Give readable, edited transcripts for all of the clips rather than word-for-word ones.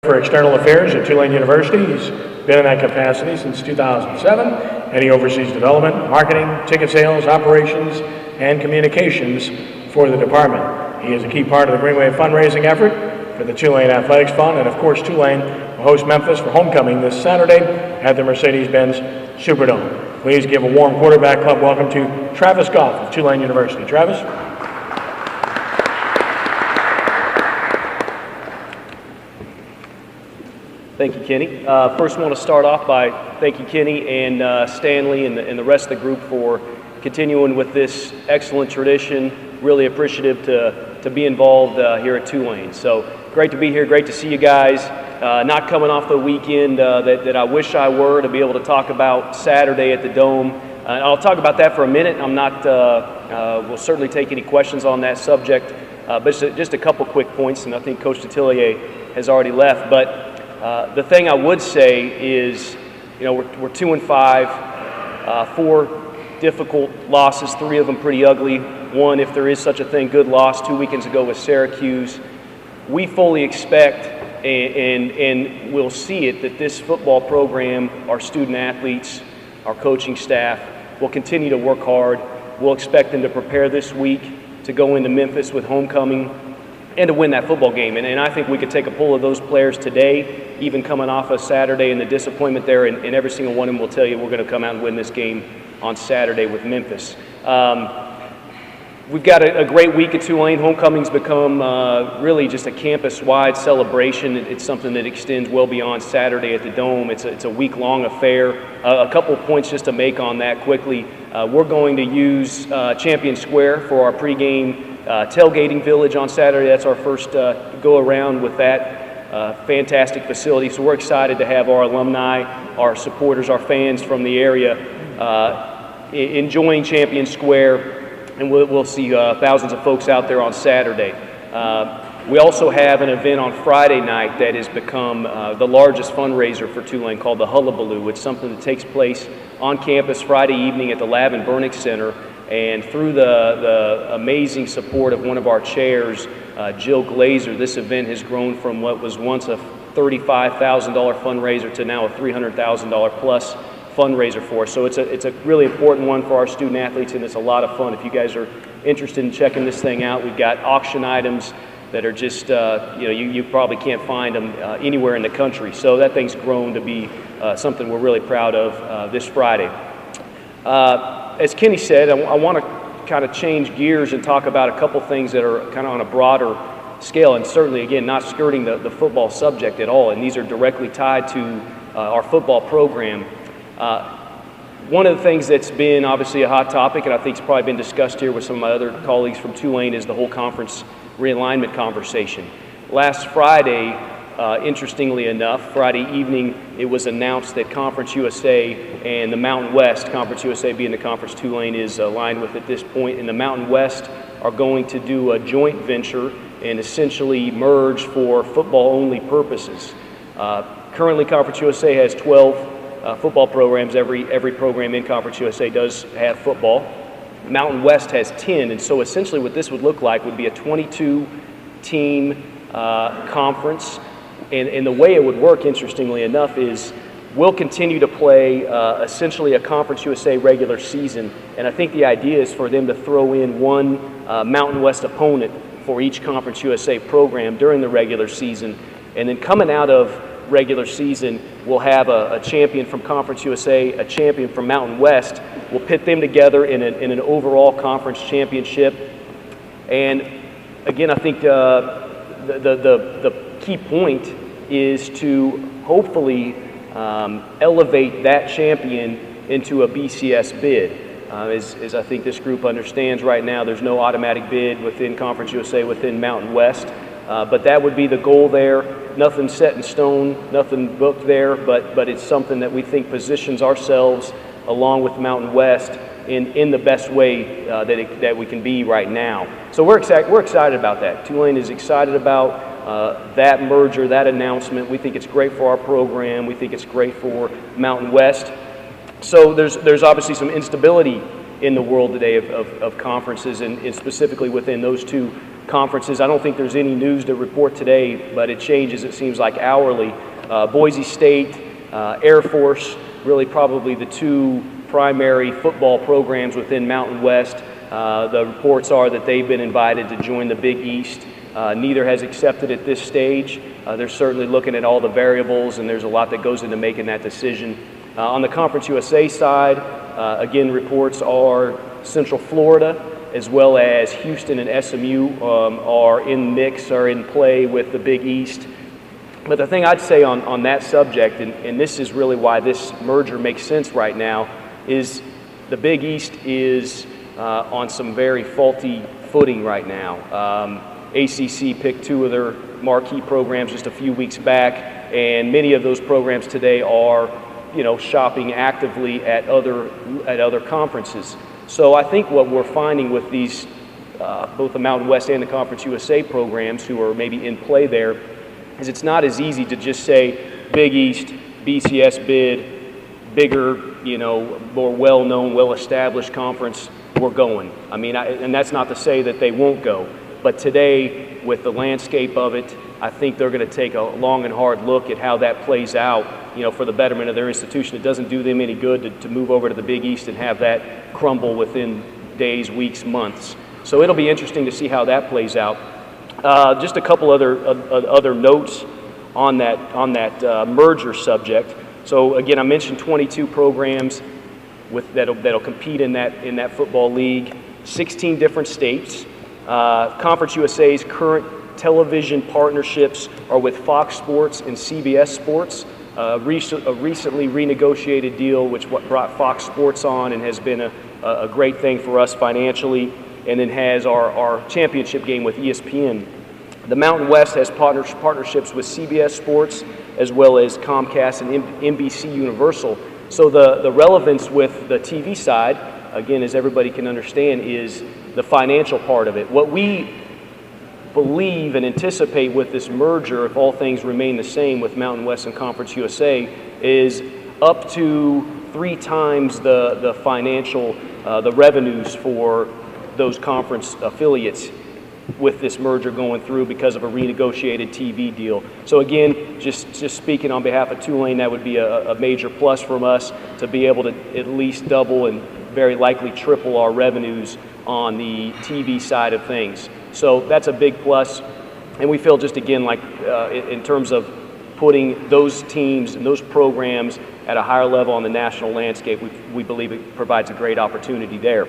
for External Affairs at Tulane University. He's been in that capacity since 2007, and he oversees development, marketing, ticket sales, operations, and communications for the department. He is a key part of the Greenway fundraising effort for the Tulane Athletics Fund, and of course Tulane will host Memphis for homecoming this Saturday at the Mercedes-Benz Superdome. Please give a warm quarterback club welcome to Travis Goff of Tulane University. Travis? Thank you, Kenny. First, I want to start off by thanking Kenny and Stanley and the rest of the group for continuing with this excellent tradition. Really appreciative to be involved here at Tulane. So great to be here, great to see you guys. Not coming off the weekend that I wish I were, to be able to talk about Saturday at the Dome. I'll talk about that for a minute. I'm not, we'll certainly take any questions on that subject, but just a couple quick points, and I think Coach Detillier has already left. But the thing I would say is, you know, we're 2-5, 4 difficult losses, 3 of them pretty ugly. One, if there is such a thing, good loss 2 weekends ago with Syracuse. We fully expect, and we'll see it, that this football program, our student athletes, our coaching staff, will continue to work hard. We'll expect them to prepare this week to go into Memphis with homecoming and to win that football game. And I think we could take a poll of those players today, even coming off of Saturday and the disappointment there, and every single one of them will tell you we're going to come out and win this game on Saturday with Memphis. We've got a great week at Tulane. Homecoming's become really just a campus-wide celebration. It's something that extends well beyond Saturday at the Dome. It's a week-long affair. A couple of points just to make on that quickly. We're going to use Champion Square for our pregame tailgating village on Saturday. That's our first go-around with that fantastic facility. So we're excited to have our alumni, our supporters, our fans from the area enjoying Champion Square. And we'll see thousands of folks out there on Saturday. We also have an event on Friday night that has become the largest fundraiser for Tulane, called the Hullabaloo. It's something that takes place on campus Friday evening at the Lab and Bernick Center. And through the amazing support of one of our chairs, Jill Glazer, this event has grown from what was once a $35,000 fundraiser to now a $300,000 plus fundraiser for us. So it's a really important one for our student athletes, and it's a lot of fun. If you guys are interested in checking this thing out, we've got auction items that are just, you probably can't find them anywhere in the country. So that thing's grown to be something we're really proud of this Friday. As Kenny said, I want to kind of change gears and talk about a couple things that are kind of on a broader scale, and certainly, again, not skirting the football subject at all, and these are directly tied to our football program. One of the things that's been obviously a hot topic, and I think it's probably been discussed here with some of my other colleagues from Tulane, is the whole conference realignment conversation. Last Friday, interestingly enough, Friday evening, it was announced that Conference USA and the Mountain West, Conference USA being the conference Tulane is aligned with at this point, and the Mountain West are going to do a joint venture and essentially merge for football-only purposes. Currently, Conference USA has 12 football programs. Every program in Conference USA does have football. Mountain West has 10, and so essentially what this would look like would be a 22-team conference. And the way it would work, interestingly enough, is we'll continue to play essentially a Conference USA regular season, and I think the idea is for them to throw in one Mountain West opponent for each Conference USA program during the regular season, and then coming out of regular season, we'll have a champion from Conference USA, a champion from Mountain West. We'll pit them together in an overall conference championship. And again, I think the key point is to hopefully elevate that champion into a BCS bid. As I think this group understands right now, there's no automatic bid within Conference USA within Mountain West, but that would be the goal there. Nothing set in stone, nothing booked there, but it's something that we think positions ourselves along with Mountain West in the best way that we can be right now. So we're excited about that. Tulane is excited about that merger, that announcement. We think it's great for our program. We think it's great for Mountain West. So there's obviously some instability in the world today of conferences, and specifically within those two conferences. I don't think there's any news to report today, but it changes, it seems like, hourly. Boise State, Air Force, really probably the two primary football programs within Mountain West. The reports are that they've been invited to join the Big East. Neither has accepted at this stage. They're certainly looking at all the variables, and there's a lot that goes into making that decision. On the Conference USA side, again, reports are Central Florida, as well as Houston and SMU are in the mix, are in play with the Big East. But the thing I'd say on that subject, and this is really why this merger makes sense right now, is the Big East is on some very faulty footing right now. ACC picked two of their marquee programs just a few weeks back, and many of those programs today are, shopping actively at other conferences. So I think what we're finding with these, both the Mountain West and the Conference USA programs who are maybe in play there, is it's not as easy to just say Big East, BCS bid, bigger, more well-known, well-established conference, we're going. I mean, and that's not to say that they won't go. But today, with the landscape of it, I think they're going to take a long and hard look at how that plays out, for the betterment of their institution. It doesn't do them any good to move over to the Big East and have that crumble within days, weeks, months. So it'll be interesting to see how that plays out. Just a couple other notes on that merger subject. So again, I mentioned 22 programs that'll compete in that football league, 16 different states. Conference USA's current television partnerships are with Fox Sports and CBS Sports. A recently renegotiated deal which brought Fox Sports on and has been a great thing for us financially, and then has our championship game with ESPN. The Mountain West has partnerships with CBS Sports as well as Comcast and NBC Universal. So the relevance with the TV side, again, as everybody can understand, is the financial part of it. What we believe and anticipate with this merger, if all things remain the same with Mountain West and Conference USA, is up to 3 times the financial, the revenues for those conference affiliates with this merger going through because of a renegotiated TV deal. So again, just speaking on behalf of Tulane, that would be a major plus from us to be able to at least double and very likely triple our revenues on the TV side of things. So that's a big plus, and we feel just again like in terms of putting those teams and those programs at a higher level on the national landscape, we believe it provides a great opportunity there.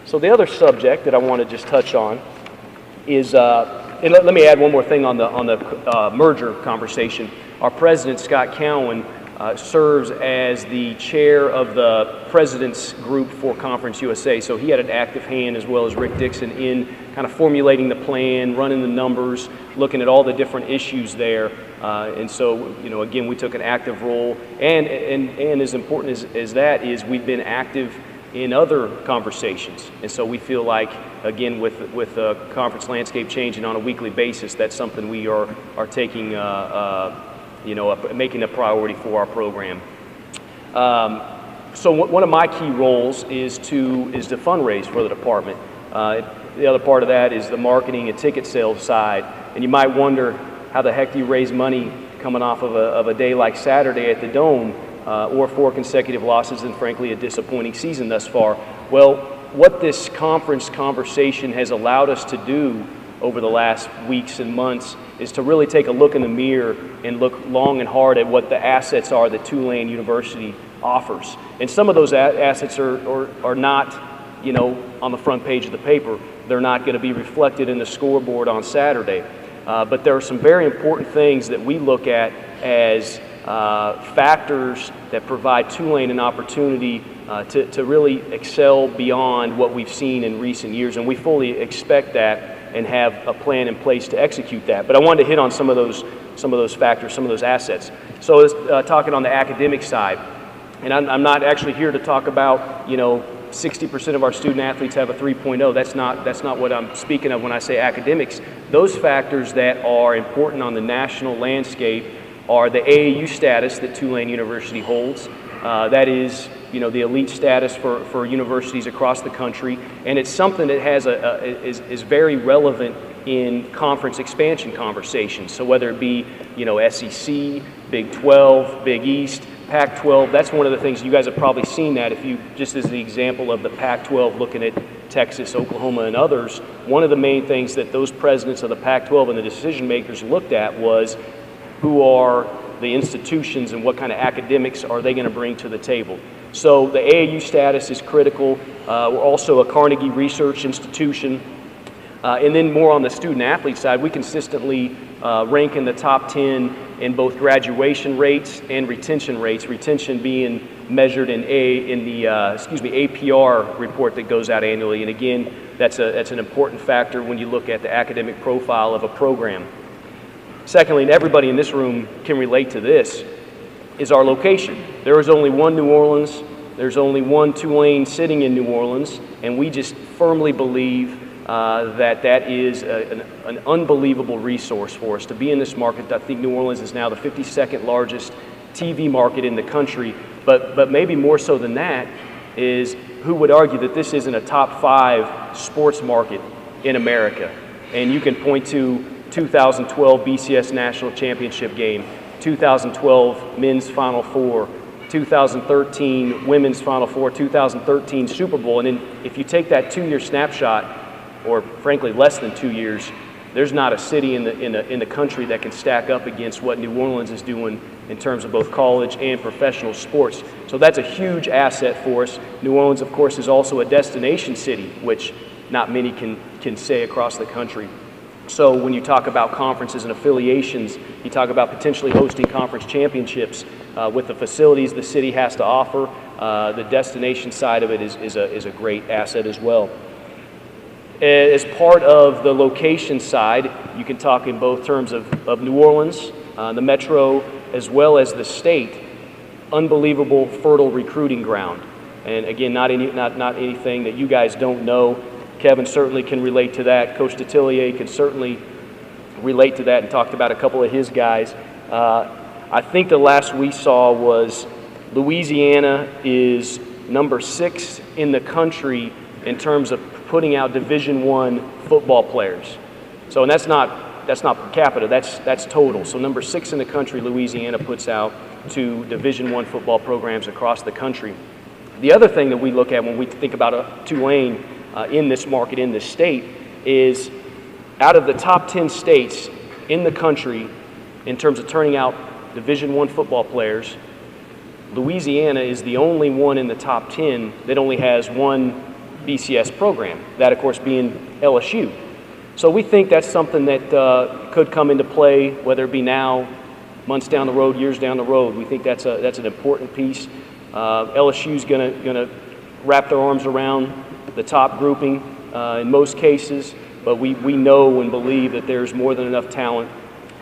So the other subject that I want to just touch on is, and let me add one more thing on the merger conversation. Our president, Scott Cowan, serves as the chair of the president's group for Conference USA. So he had an active hand, as well as Rick Dixon, in kind of formulating the plan, running the numbers, looking at all the different issues there. And so, again, we took an active role. And as important as that is, we've been active in other conversations. And so we feel like, again, with the conference landscape changing on a weekly basis, that's something we are taking, making a priority for our program. So one of my key roles is to fundraise for the department. The other part of that is the marketing and ticket sales side. And you might wonder, how the heck do you raise money coming off of a day like Saturday at the Dome, or 4 consecutive losses and frankly a disappointing season thus far? Well, what this conference conversation has allowed us to do over the last weeks and months is to really take a look in the mirror and look long and hard at what the assets are that Tulane University offers. And some of those assets are not, on the front page of the paper. They're not going to be reflected in the scoreboard on Saturday. But there are some very important things that we look at as factors that provide Tulane an opportunity to really excel beyond what we've seen in recent years, and we fully expect that and have a plan in place to execute that. But I wanted to hit on some of those factors, some of those assets. So talking on the academic side, and I'm not actually here to talk about 60% of our student athletes have a 3.0. That's not what I'm speaking of when I say academics. Those factors that are important on the national landscape are the AAU status that Tulane University holds. That is the elite status for universities across the country, and it's something that is very relevant in conference expansion conversations. So whether it be, SEC, Big 12, Big East, Pac-12, that's one of the things you guys have probably seen that if you, just as the example of the Pac-12 looking at Texas, Oklahoma, and others, one of the main things that those presidents of the Pac-12 and the decision makers looked at was who are the institutions and what kind of academics are they going to bring to the table. So the AAU status is critical. We're also a Carnegie Research Institution. And then more on the student-athlete side, we consistently rank in the top 10 in both graduation rates and retention rates, retention being measured in the APR report that goes out annually. And again, that's an important factor when you look at the academic profile of a program. Secondly, and everybody in this room can relate to this, is our location. There is only one New Orleans, there's only one Tulane sitting in New Orleans, and we just firmly believe that is an unbelievable resource for us to be in this market. I think New Orleans is now the 52nd largest TV market in the country, but maybe more so than that is who would argue that this isn't a top 5 sports market in America. And you can point to 2012 BCS National Championship game, 2012 Men's Final Four, 2013 Women's Final Four, 2013 Super Bowl. And then if you take that 2-year snapshot, or frankly less than 2 years, there's not a city in the country that can stack up against what New Orleans is doing in terms of both college and professional sports. So that's a huge asset for us. New Orleans, of course, is also a destination city, which not many can say across the country. So when you talk about conferences and affiliations, you talk about potentially hosting conference championships with the facilities the city has to offer. The destination side of it is a great asset as well. As part of the location side, you can talk in both terms of New Orleans, the metro, as well as the state. Unbelievable fertile recruiting ground. And again, not anything that you guys don't know. Kevin certainly can relate to that. Coach Detillier can certainly relate to that and talked about a couple of his guys. I think the last we saw was Louisiana is number 6 in the country in terms of putting out Division I football players. So, and that's not per capita, that's total. So number 6 in the country, Louisiana puts out to Division I football programs across the country. The other thing that we look at when we think about Tulane in this market, in this state, is out of the top 10 states in the country in terms of turning out Division I football players, Louisiana is the only one in the top 10 that only has one BCS program, that of course being LSU. So we think that's something that could come into play, whether it be now, months down the road, years down the road. We think that's an important piece. LSU's gonna wrap their arms around the top grouping in most cases, but we know and believe that there's more than enough talent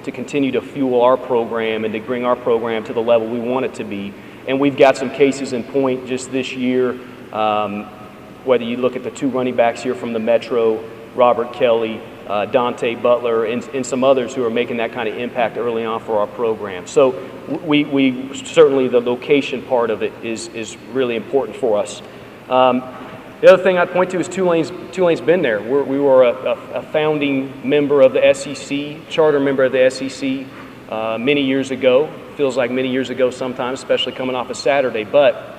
to continue to fuel our program and to bring our program to the level we want it to be. And we've got some cases in point just this year, whether you look at the 2 running backs here from the Metro, Robert Kelly, Dante Butler, and some others who are making that kind of impact early on for our program. So we certainly, the location part of it is really important for us. The other thing I'd point to is Tulane's been there. We were a founding member of the SEC, charter member of the SEC many years ago. Feels like many years ago sometimes, especially coming off a Saturday. But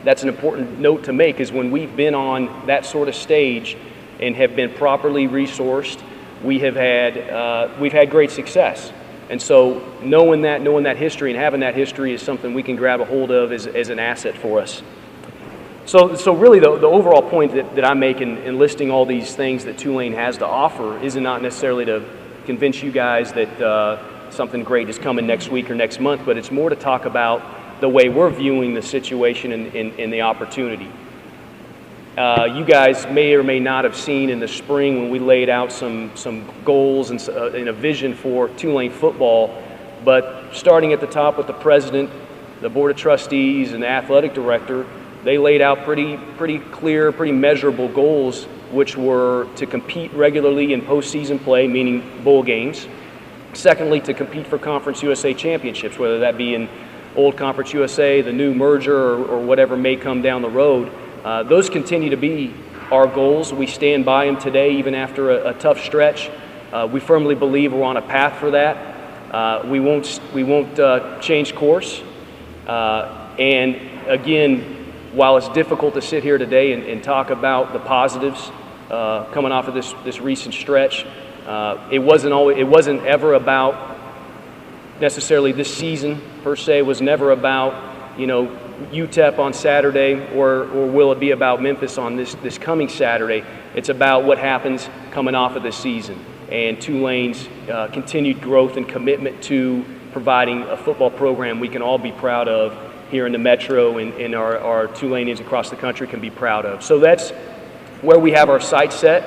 that's an important note to make, is when we've been on that sort of stage and have been properly resourced, we've had great success. And so knowing that history and having that history is something we can grab a hold of as an asset for us. So really the overall point that I make in listing all these things that Tulane has to offer is not necessarily to convince you guys that something great is coming next week or next month, but it's more to talk about the way we're viewing the situation and the opportunity. You guys may or may not have seen in the spring when we laid out some goals and a vision for Tulane football, but starting at the top with the president, the board of trustees, and the athletic director, they laid out pretty clear, pretty measurable goals, which were to compete regularly in postseason play, meaning bowl games. Secondly, to compete for Conference USA championships, whether that be in old Conference USA, the new merger, or whatever may come down the road. Those continue to be our goals. We stand by them today, even after a tough stretch. We firmly believe we're on a path for that. We won't change course. And again, while it's difficult to sit here today and talk about the positives coming off of this recent stretch, it wasn't ever about necessarily this season per se. It was never about, you know, UTEP on Saturday, or will it be about Memphis on this coming Saturday. It's about what happens coming off of this season and Tulane's continued growth and commitment to providing a football program we can all be proud of here in the Metro, and our Tulanians across the country can be proud of. So that's where we have our sights set.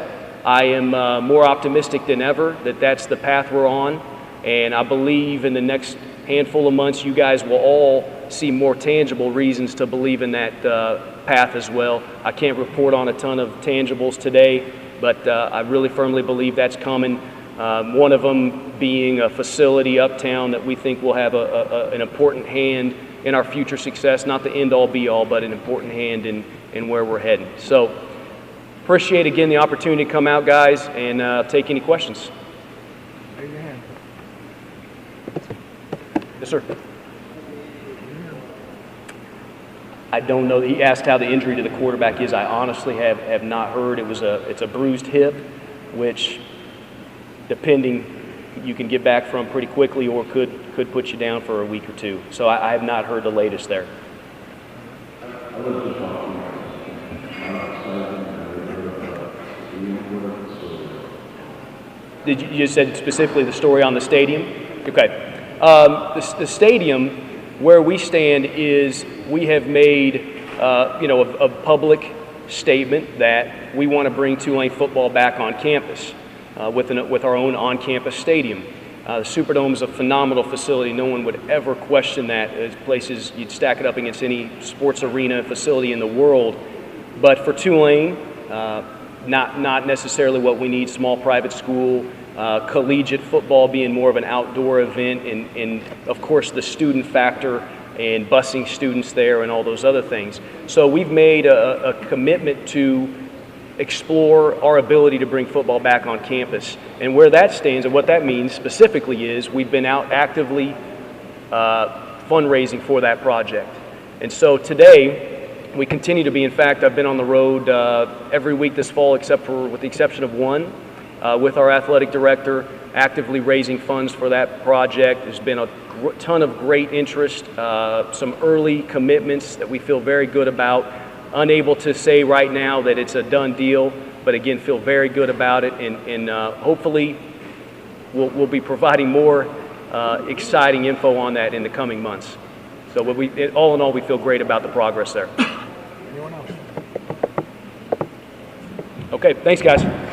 I am more optimistic than ever that that's the path we're on, and I believe in the next handful of months you guys will all see more tangible reasons to believe in that path as well. I can't report on a ton of tangibles today, but I really firmly believe that's coming. One of them being a facility uptown that we think will have an important hand in our future success, not the end-all be-all, but an important hand in where we're heading. So appreciate, again, the opportunity to come out, guys, and take any questions. Raise your hand. Yes, sir. I don't know. He asked how the injury to the quarterback is. I honestly have not heard. It's a bruised hip, which, depending, you can get back from pretty quickly, or could put you down for a week or two. So I have not heard the latest there. Did you said specifically the story on the stadium? Okay. The stadium, where we stand, is we have made a public statement that we want to bring Tulane football back on campus with our own on-campus stadium. The Superdome is a phenomenal facility. No one would ever question that. It's places you'd stack it up against any sports arena facility in the world. But for Tulane, not necessarily what we need. Small private school, collegiate football being more of an outdoor event, and of course the student factor and busing students there and all those other things. So we've made a commitment to explore our ability to bring football back on campus. And where that stands and what that means specifically is we've been out actively fundraising for that project. And so today we continue to be, in fact, I've been on the road every week this fall with the exception of one, with our athletic director, actively raising funds for that project. There's been a ton of great interest, some early commitments that we feel very good about. Unable to say right now that it's a done deal, but again, feel very good about it, and hopefully we'll be providing more exciting info on that in the coming months. So all in all, we feel great about the progress there. Anyone else? Okay, thanks, guys.